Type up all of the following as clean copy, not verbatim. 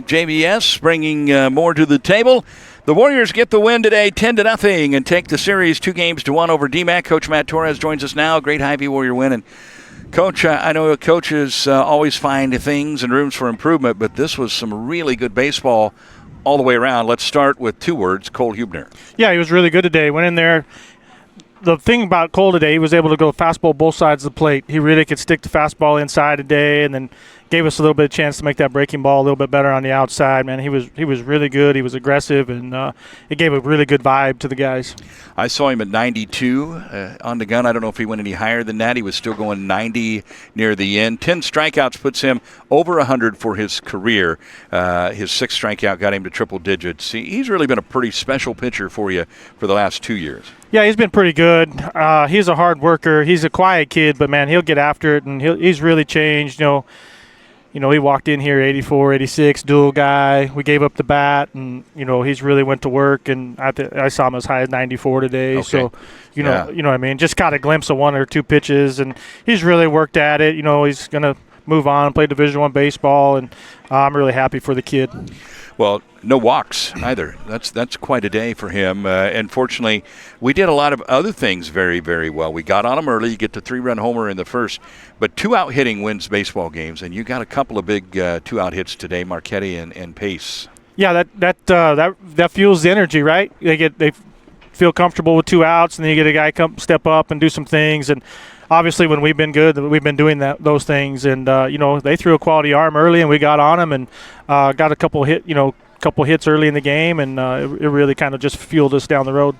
JBS bringing more to the table. The Warriors get the win today, 10-0, and take the series 2-1 over DMACC. Coach Matt Torrez joins us now. Great Hy-Vee Warrior win. And Coach, I know coaches always find things and rooms for improvement, but this was some really good baseball all the way around. Let's start with two words, Cole Huebner. Yeah, he was really good today. Went in there. The thing about Cole today, he was able to go fastball both sides of the plate. He really could stick the fastball inside today, and then gave us a little bit of chance to make that breaking ball a little bit better on the outside. Man, he was really good. He was aggressive, and it gave a really good vibe to the guys. I saw him at 92 on the gun. I don't know if he went any higher than that. He was still going 90 near the end. 10 strikeouts puts him over 100 for his career. His sixth strikeout got him to triple digits. He's really been a pretty special pitcher for you for the last 2 years. Yeah, he's been pretty good. He's a hard worker. He's a quiet kid, but, man, he'll get after it, and he's really changed. You know, he walked in here 84, 86, dual guy. We gave up the bat, and, he's really went to work, and I saw him as high as 94 today. Okay. So, you know what I mean? Just caught a glimpse of one or two pitches, and he's really worked at it. He's going to move on and play Division I baseball, and I'm really happy for the kid. Well, no walks either. That's quite a day for him. And fortunately, we did a lot of other things very, very well. We got on him early. You get the 3-run homer in the first. But 2-out hitting wins baseball games, and you got a couple of big 2-out hits today, Marchetti and Pace. Yeah, that fuels the energy, right? They feel comfortable with 2 outs, and then you get a guy come step up and do some things. And obviously, when we've been good, we've been doing those things. And they threw a quality arm early, and we got on them and got a couple hits early in the game, and it really kind of just fueled us down the road.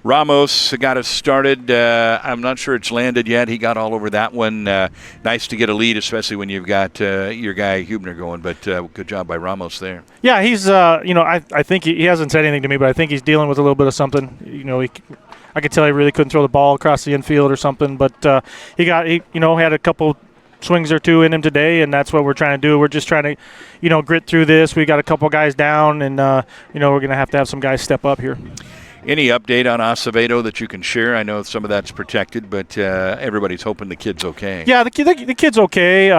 Ramos got us started. I'm not sure it's landed yet. He got all over that one. Nice to get a lead, especially when you've got your guy Huebner going. But good job by Ramos there. Yeah, he's I think he hasn't said anything to me, but I think he's dealing with a little bit of something. I could tell he really couldn't throw the ball across the infield or something. But he had a couple swings or two in him today, and that's what we're trying to do. We're just trying to grit through this. We got a couple guys down, and we're going to have some guys step up here. Any update on Acevedo that you can share? I know some of that's protected, but everybody's hoping the kid's okay. Yeah, the kid's okay.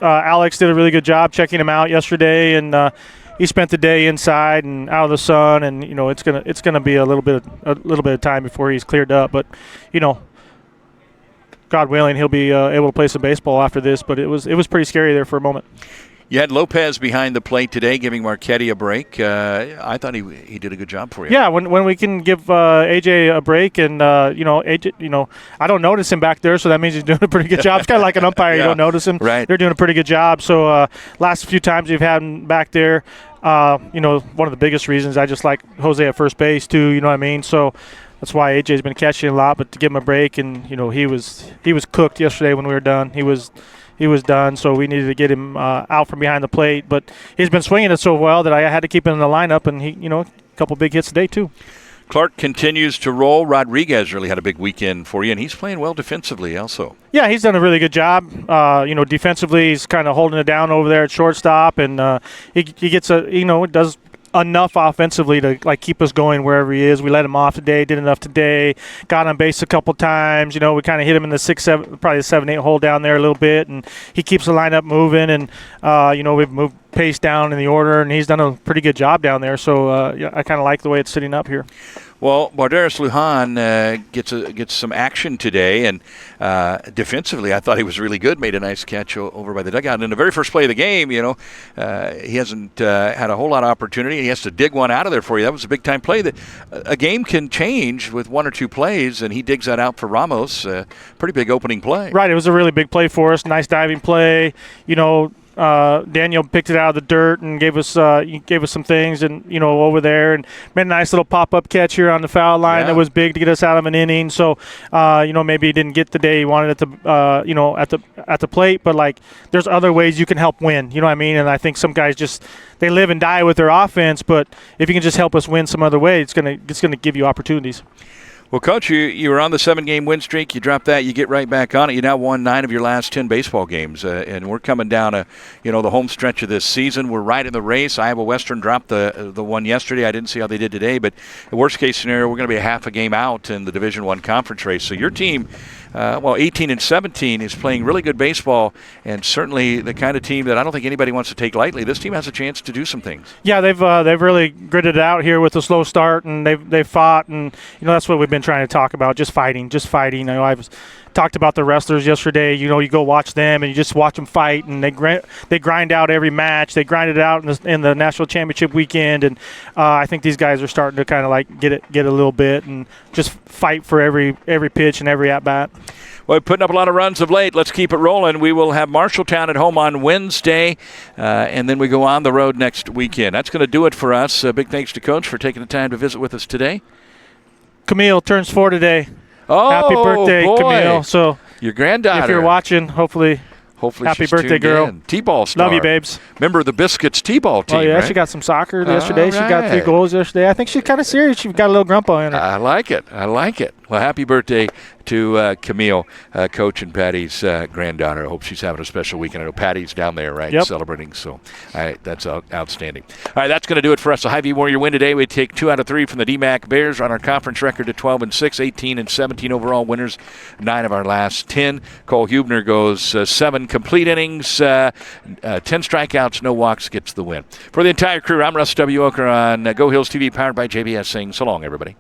Alex did a really good job checking him out yesterday, and he spent the day inside and out of the sun, and it's gonna be a little bit of time before he's cleared up. But God willing, he'll be able to play some baseball after this. But it was pretty scary there for a moment. You had Lopez behind the plate today, giving Marchetti a break. I thought he did a good job for you. Yeah, when we can give AJ a break, and AJ, I don't notice him back there, so that means he's doing a pretty good job. It's kind of like an umpire; yeah. You don't notice him. Right. They're doing a pretty good job. So last few times we've had him back there, one of the biggest reasons I just like Jose at first base too. You know what I mean? So that's why AJ's been catching a lot. But to give him a break, and he was cooked yesterday when we were done. He was done, so we needed to get him out from behind the plate. But he's been swinging it so well that I had to keep him in the lineup, and he, a couple big hits today too. Clark continues to roll. Rodriguez really had a big weekend for you, and he's playing well defensively also. Yeah, he's done a really good job. Defensively, he's kind of holding it down over there at shortstop, and he gets does enough offensively to keep us going wherever he is. We let him off today, did enough today, got on base a couple times. We kind of hit him in the 6-7, probably the 7-8 hole down there a little bit, and he keeps the lineup moving. And we've moved pace down in the order, and he's done a pretty good job down there. So I kind of like the way it's sitting up here. Well, Barderas Lujan gets some action today, and defensively, I thought he was really good. Made a nice catch over by the dugout. And in the very first play of the game, he hasn't had a whole lot of opportunity. He has to dig one out of there for you. That was a big-time play. That a game can change with one or two plays, and he digs that out for Ramos. Pretty big opening play. Right, it was a really big play for us. Nice diving play. Daniel picked it out of the dirt and gave us some things, and over there, and made a nice little pop-up catch here on the foul line. Yeah. That was big to get us out of an inning. So maybe he didn't get the day he wanted at the plate, but there's other ways you can help win. You know what I mean? And I think some guys they live and die with their offense, but if you can just help us win some other way, it's gonna give you opportunities. Well, Coach, you were on the 7-game win streak. You dropped that. You get right back on it. You now won 9 of your last 10 baseball games, and we're coming down the home stretch of this season. We're right in the race. Iowa Western dropped the one yesterday. I didn't see how they did today, but the worst-case scenario, we're going to be a half a game out in the Division I conference race. So your team 18 and 17 is playing really good baseball, and certainly the kind of team that I don't think anybody wants to take lightly. This team has a chance to do some things. Yeah, they've really gritted it out here with a slow start, and they've fought, and that's what we've been trying to talk about, just fighting. I've talked about the wrestlers yesterday. You go watch them, and you just watch them fight, and they grind out every match. They grind it out in the national championship weekend, and I think these guys are starting to kind of like get a little bit and just fight for every pitch and every at bat. Well, we're putting up a lot of runs of late. Let's keep it rolling. We will have Marshalltown at home on Wednesday, and then we go on the road next weekend. That's going to do it for us. Big thanks to Coach for taking the time to visit with us today. Camille turns 4 today. Oh, happy birthday, boy. Camille. So your granddaughter. If you're watching, hopefully happy she's birthday, tuned girl. In. T-ball star. Love you, babes. Remember the Biscuits T-ball team, Oh, yeah, right? she got some soccer yesterday. Right. She got 3 goals yesterday. I think she's kind of serious. She's got a little grandpa in her. I like it. Well, happy birthday to Camille, Coach and Patty's granddaughter. I hope she's having a special weekend. I know Patty's down there, right, celebrating. So that's outstanding. All right, that's going to do it for us. The Hy-Vee Warrior win today. We take 2 out of 3 from the DMACC Bears on our conference record at 12 and 6, 18 and 17 overall winners, 9 of our last 10. Cole Hubner goes 7 complete innings, 10 strikeouts, no walks, gets the win. For the entire crew, I'm Russ W. Oker on Go Hills TV, powered by JBS, saying so long, everybody.